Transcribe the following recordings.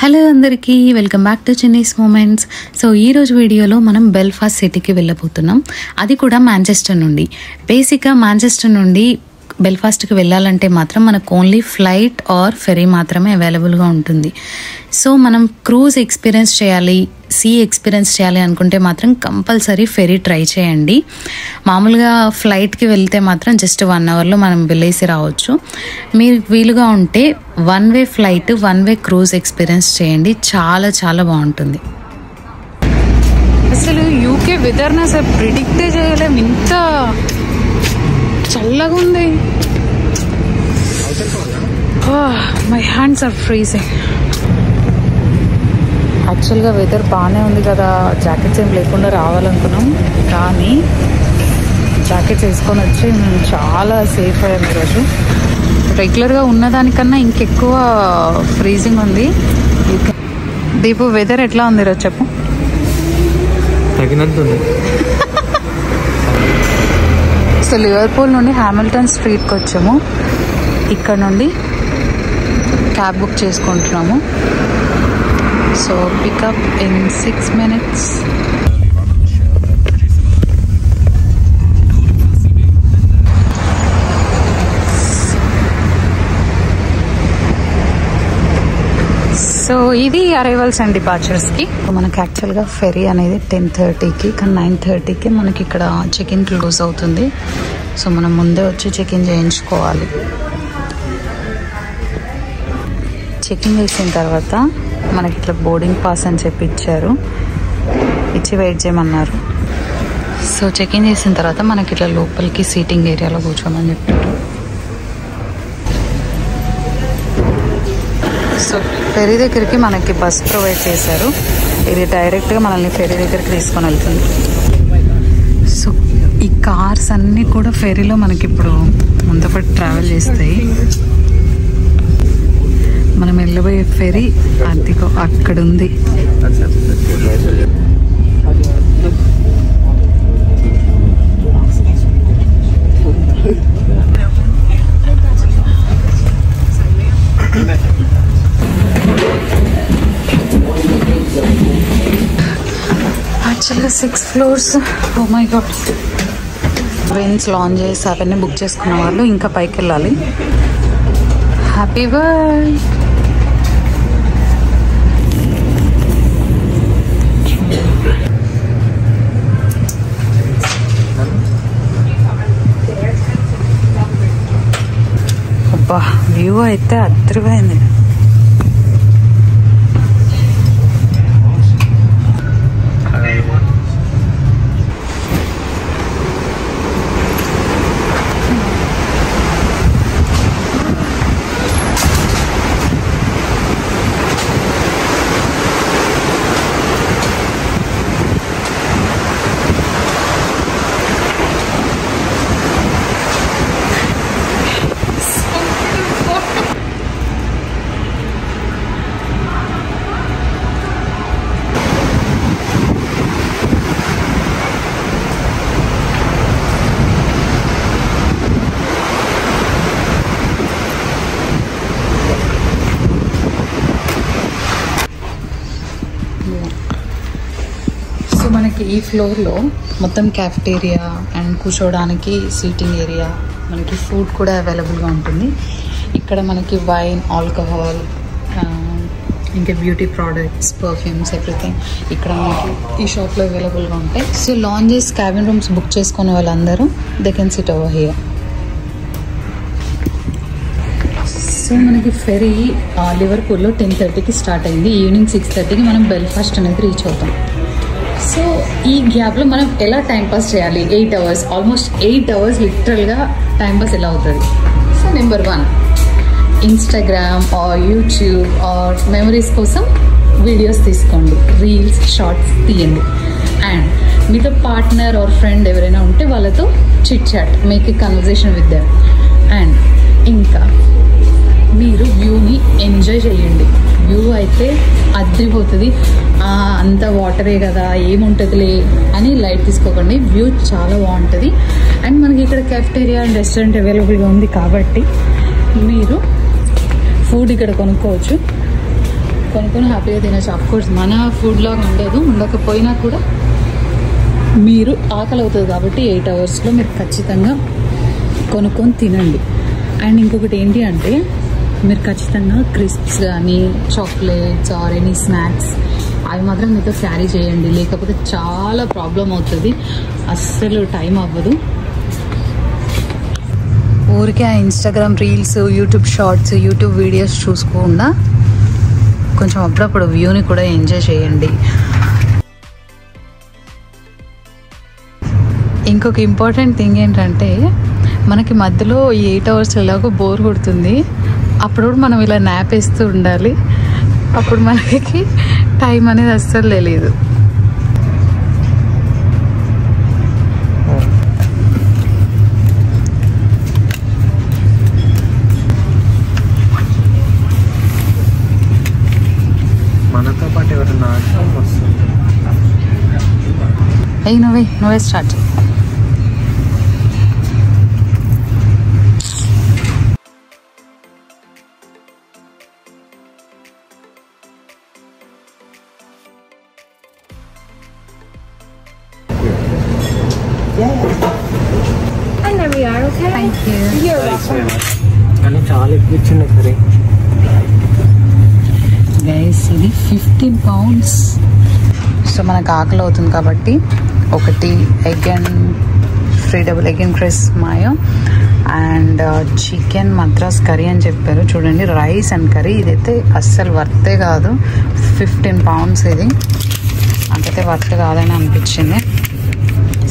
Hello అందరికీ, welcome back to Chennai's moments. So ఈరోజు వీడియోలో మనం బెల్ఫాస్ట్ సిటీకి వెళ్ళబోతున్నాం, అది కూడా మాంచెస్టర్ నుండి. బేసిక్గా మాంచెస్టర్ నుండి బెల్ఫాస్ట్కి వెళ్ళాలంటే మాత్రం మనకు ఓన్లీ ఫ్లైట్ ఆర్ ఫెరీ మాత్రమే అవైలబుల్గా ఉంటుంది. సో మనం క్రూజ్ ఎక్స్పీరియన్స్ చేయాలి, సీ ఎక్స్పీరియన్స్ చేయాలి అనుకుంటే మాత్రం కంపల్సరీ ఫెరీ ట్రై చేయండి. మామూలుగా ఫ్లైట్కి వెళ్తే మాత్రం జస్ట్ 1 అవర్లో మనం వెళ్ళేసి రావచ్చు. మీరు వీలుగా ఉంటే 1 వే ఫ్లైట్ 1 వే క్రూజ్ ఎక్స్పీరియన్స్ చేయండి, చాలా చాలా బాగుంటుంది. అసలు యూకే వెదర్ని అసలు ప్రిడిక్టే చేయలేం, ఇంత చల్లగా ఉంది. My hands are freezing. యాక్చువల్గా వెదర్ బాగానే ఉంది కదా, జాకెట్స్ ఏం లేకుండా రావాలనుకున్నాం, కానీ జాకెట్స్ వేసుకొని వచ్చి మేము చాలా సేఫ్ అయ్యాం ఈరోజు. రెగ్యులర్గా ఉన్నదానికన్నా ఇంకెక్కువ ఫ్రీజింగ్ ఉంది. దీపు, వెదర్ ఎట్లా ఉంది ఈరోజు చెప్పు. తగినంతుంది. సో లివర్పూల్ నుండి హ్యామిల్టన్ స్ట్రీట్కి వచ్చాము. ఇక్కడ నుండి క్యాబ్ బుక్ చేసుకుంటున్నాము. So pickup in 6 minutes. So ఇది అరైవల్స్ అండ్ డిపార్చర్స్కి. మనకి యాక్చువల్గా ఫెరీ అనేది 10:30కి, కానీ 9:30కి మనకి ఇక్కడ చెక్-ఇన్ క్లోజ్ అవుతుంది. సో మనం ముందే వచ్చి చెక్-ఇన్ చేయించుకోవాలి. చెక్-ఇన్ చేసిన తర్వాత మనకి ఇట్లా బోర్డింగ్ పాస్ అని చెప్పి ఇచ్చారు, ఇచ్చి వెయిట్ చేయమన్నారు. సో చెక్-ఇన్ చేసిన తర్వాత మనకి ఇట్లా లోపలికి సీటింగ్ ఏరియాలో కూర్చోమని చెప్పారు. సో ఫెరీ దగ్గరికి మనకి బస్ ప్రొవైడ్ చేశారు. ఇది డైరెక్ట్గా మనల్ని ఫెరీ దగ్గరికి తీసుకొని వెళ్తుంది. సో ఈ కార్స్ అన్నీ కూడా ఫెరీలో మనకి ఇప్పుడు ముందుపటి ట్రావెల్ చేస్తాయి. మనం వెళ్ళబోయే ఫెరీ అదిగో అక్కడ ఉంది. యాక్చువల్గా 6 floors. Oh my god. Trains lounges అవన్నీ బుక్ చేసుకున్న వాళ్ళు ఇంకా పైకి వెళ్ళాలి. Happy birth. అబ్బా, వ్యూ అయితే అద్భుతమైంది. మనకి ఈ ఫ్లోర్లో మొత్తం క్యాఫెటేరియా అండ్ కూర్చోవడానికి సీటింగ్ ఏరియా, మనకి ఫుడ్ కూడా అవైలబుల్గా ఉంటుంది. ఇక్కడ మనకి వైన్, ఆల్కహాల్, ఇంకా బ్యూటీ ప్రోడక్ట్స్, పర్ఫ్యూమ్స్, ఎవ్రీథింగ్ ఇక్కడ మనకి ఈ షాప్లో అవైలబుల్గా ఉంటాయి. So lounges, cabin rooms book చేసుకునే వాళ్ళందరూ they can SIT over here. So మనకి ఫెరీ లివర్పూల్లో 10:30కి స్టార్ట్ అయింది. ఈవినింగ్ 6:30కి మనం బెల్ఫాస్ట్ అనేది రీచ్ అవుతాం. సో ఈ గ్యాప్లో మనం ఎలా టైంపాస్ చేయాలి? 8 hours, ఆల్మోస్ట్ 8 hours లిటరల్గా టైంపాస్ ఎలా అవుతుంది? So number 1, Instagram or YouTube or memories కోసం వీడియోస్ తీసుకోండి, రీల్స్, షార్ట్స్ తీయండి. అండ్ మీతో పార్ట్నర్ ఆర్ ఫ్రెండ్ ఎవరైనా ఉంటే వాళ్ళతో chit chat, make a conversation with them. And ఇంకా మీరు వ్యూని ఎంజాయ్ చేయండి. వ్యూ అయితే అద్రిపోతుంది. అంత వాటరే కదా, ఏముంటుందిలే అని లైట్ తీసుకోకండి, వ్యూ చాలా బాగుంటుంది. అండ్ మనకి ఇక్కడ కెఫ్టేరియా అండ్ రెస్టారెంట్ అవైలబుల్గా ఉంది కాబట్టి మీరు ఫుడ్ ఇక్కడ కొనుక్కోవచ్చు. కొనుక్కొని హ్యాపీగా తినచ్చు. అఫ్కోర్స్ మన ఫుడ్ లాగా ఉండదు, ఉండకపోయినా కూడా మీరు ఆకలి అవుతుంది కాబట్టి 8 అవర్స్లో మీరు ఖచ్చితంగా కొనుక్కొని తినండి. అండ్ ఇంకొకటి ఏంటి అంటే మీరు ఖచ్చితంగా క్రిస్ప్స్ కానీ చాక్లెట్స్ ఆర్ ఎనీ స్నాక్స్ అవి మాత్రం మీతో క్యారీ చేయండి, లేకపోతే చాలా ప్రాబ్లం అవుతుంది, అస్సలు టైం అవ్వదు. ఊరికే ఆ Instagram reels, YouTube shorts, YouTube videos చూసుకోకుండా కొంచెం అప్పుడప్పుడు వ్యూని కూడా ఎంజాయ్ చేయండి. ఇంకొక ఇంపార్టెంట్ థింగ్ ఏంటంటే మనకి మధ్యలో ఈ 8 అవర్స్ ఎలాగో బోర్ కొడుతుంది, అప్పుడు మనం ఇలా నాప్ వేస్తూ ఉండాలి. అప్పుడు మనకి టైం అనేది అస్సలు తెలియదు. మనతో పాటు ఎవరన్నా నువ్వే start. And there we are, okay? Thank you. You're welcome. కానీ చాలా ఎక్కువ ఇచ్చింది సరే గైస్, ఇది 15 pounds. సో మనకు ఆకలి అవుతుంది కాబట్టి ఒకటి egg and free double egg and crisp mayo and chicken Madras curry అని చెప్పారు. చూడండి, రైస్ అండ్ కర్రీ. ఇదైతే అస్సలు వర్తే కాదు, 15 pounds. ఇది అంతైతే వర్త్ కాదని అనిపించింది.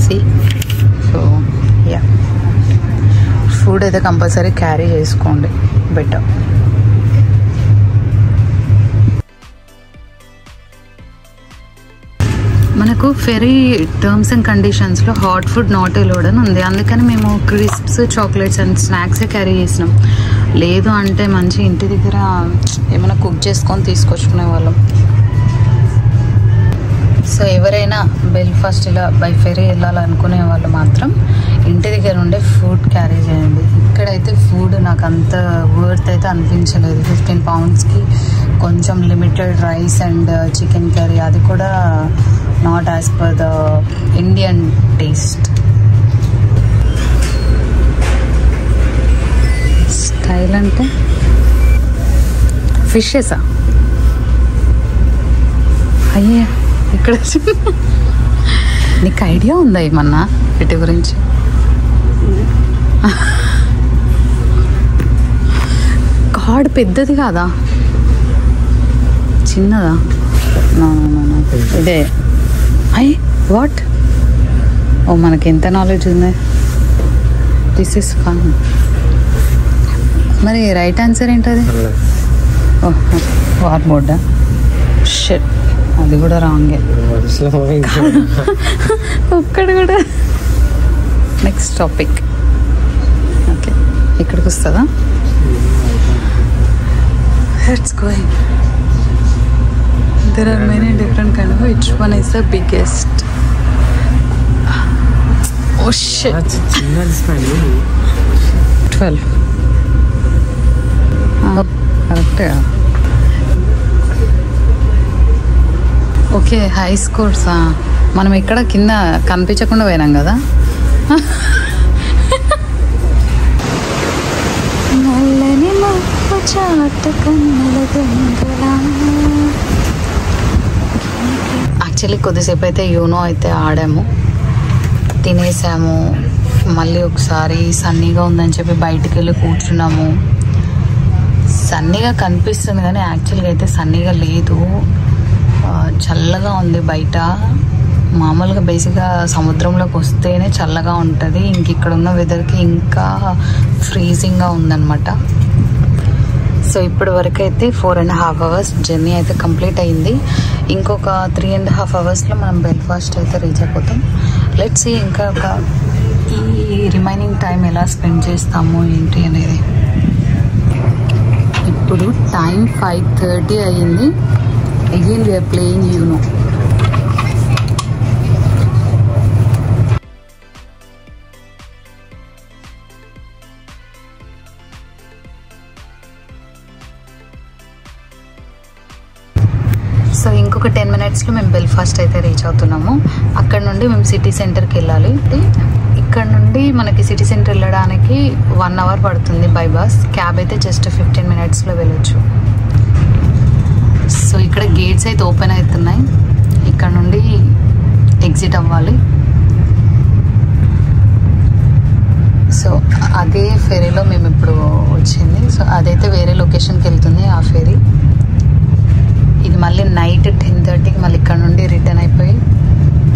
సి సో యా, ఫుడ్ అయితే కంపల్సరీ క్యారీ చేసుకోండి, బెటర్. మనకు ఫెరీ టర్మ్స్ అండ్ కండిషన్స్లో హాట్ ఫుడ్ నాట్ అలౌడ్ అని ఉంది, అందుకని మేము క్రిస్ప్స్, చాక్లెట్స్ అండ్ స్నాక్సే క్యారీ చేసినాం. లేదు అంటే మంచి ఇంటి దగ్గర ఏమైనా కుక్ చేసుకొని తీసుకొచ్చుకునే వాళ్ళం. సో ఎవరైనా బెల్ఫాస్ట్ ఇలా బై ఫెరీ వెళ్ళాలనుకునే వాళ్ళు మాత్రం ఇంటి దగ్గర ఉండే ఫుడ్ క్యారీ చేయండి. ఇక్కడైతే ఫుడ్ నాకు అంత వర్త్ అయితే అనిపించలేదు. 15 poundsకి కొంచెం limited rice and chicken curry, అది కూడా not as per the Indian taste. Style అంటే ఫిషెసా? అయ్యా, ఇక్కడ నీకు ఐడియా ఉందా ఏమన్నా వీటి గురించి? కార్డ్ పెద్దది కాదా, చిన్నదా? ఇదే. అయ్యి వాట్? ఓ, మనకి ఎంత నాలెడ్జ్ ఉంది. This is fun. మరి రైట్ ఆన్సర్ ఏంటది? ఓహో, వార్ బోర్డా. షిట్, అది కూడా రాంగే. ఒక్కడ కూడా. Next topic. ఓకే, ఇక్కడికి వస్తుందా? Let's going. There are many different kind of. Which one is the biggest? Oh shit. 12. Correct. Okay, high స్కోర్సా? మనం ఇక్కడ కింద కనిపించకుండా పోయినాం కదా. యాక్చువల్లీ కొద్దిసేపు అయితే యూనో అయితే ఆడాము, తినేసాము. మళ్ళీ ఒకసారి సన్నీగా ఉందని చెప్పి బయటికి వెళ్ళి కూర్చున్నాము. సన్నీగా కనిపిస్తుంది కానీ యాక్చువల్గా అయితే సన్నీగా లేదు, చల్లగా ఉంది బయట. మామూలుగా బేసిక్గా సముద్రంలోకి వస్తేనే చల్లగా ఉంటుంది, ఇంక ఇక్కడ ఉన్న వెదర్కి ఇంకా ఫ్రీజింగ్గా ఉందన్నమాట. సో ఇప్పటి వరకు అయితే 4.5 hours జర్నీ అయితే కంప్లీట్ అయింది. ఇంకొక 3.5 hoursలో మనం బెల్ఫాస్ట్ అయితే రీచ్ అయిపోతాం. లెట్స్ సీ ఇంకా ఈ రిమైనింగ్ టైం ఎలా స్పెండ్ చేస్తాము ఏంటి అనేది. ఇప్పుడు టైం 5:30 అయ్యింది. Again we are playing Uno. So ఇంకొక 10 minutesలో మేము బెల్ఫాస్ట్ అయితే రీచ్ అవుతున్నాము. అక్కడ నుండి మేము సిటీ సెంటర్కి వెళ్ళాలి. ఇక్కడ నుండి మనకి సిటీ సెంటర్ వెళ్ళడానికి 1 hour పడుతుంది బై బస్. క్యాబ్ అయితే జస్ట్ 15 minutesలో వెళ్ళొచ్చు. సో ఇక్కడ గేట్స్ అయితే ఓపెన్ అవుతున్నాయి. ఇక్కడ నుండి ఎగ్జిట్ అవ్వాలి. సో అదే ఫెరీలో మేము ఇప్పుడు వచ్చింది. సో అదైతే వేరే లొకేషన్కి వెళ్తుంది ఆ ఫెరీ. ఇది మళ్ళీ నైట్ 10:30కి మళ్ళీ ఇక్కడ నుండి రిటర్న్ అయిపోయి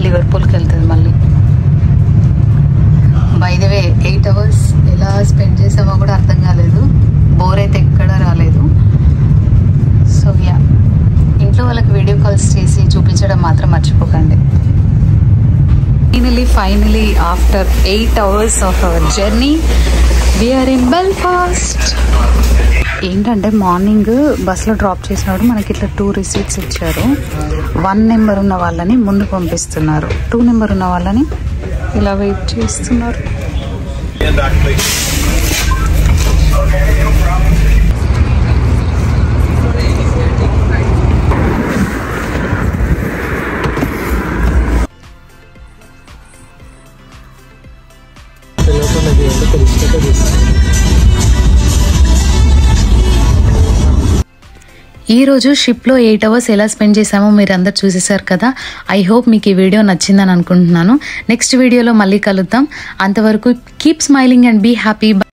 లివర్పూల్కి వెళ్తుంది మళ్ళీ. బై ద వే 8 hours ఎలా స్పెండ్ చేసామో కూడా అర్థం కాలేదు. బోర్ అయితే ఎక్కడ రాలేదు. సో యా, ఇంట్లో వాళ్ళకి వీడియో కాల్స్ చేసి చూపించడం మాత్రం మర్చిపోకండి. Finally after 8 hours of our journey we're in Belfast. ఏంటంటే మార్నింగ్ బస్సులో డ్రాప్ చేసినప్పుడు మనకి ఇట్లా 2 receipts ఇచ్చారు. 1 number ఉన్న వాళ్ళని ముందు పంపిస్తున్నారు, 2 number ఉన్న వాళ్ళని ఇలా వెయిట్ చేస్తున్నారు. ఈరోజు షిప్లో 8 hours ఎలా స్పెండ్ చేసామో మీరు అందరు చూసేశారు కదా. ఐ హోప్ మీకు ఈ వీడియో నచ్చిందని అనుకుంటున్నాను. నెక్స్ట్ వీడియోలో మళ్ళీ కలుద్దాం. అంతవరకు keep smiling and be happy.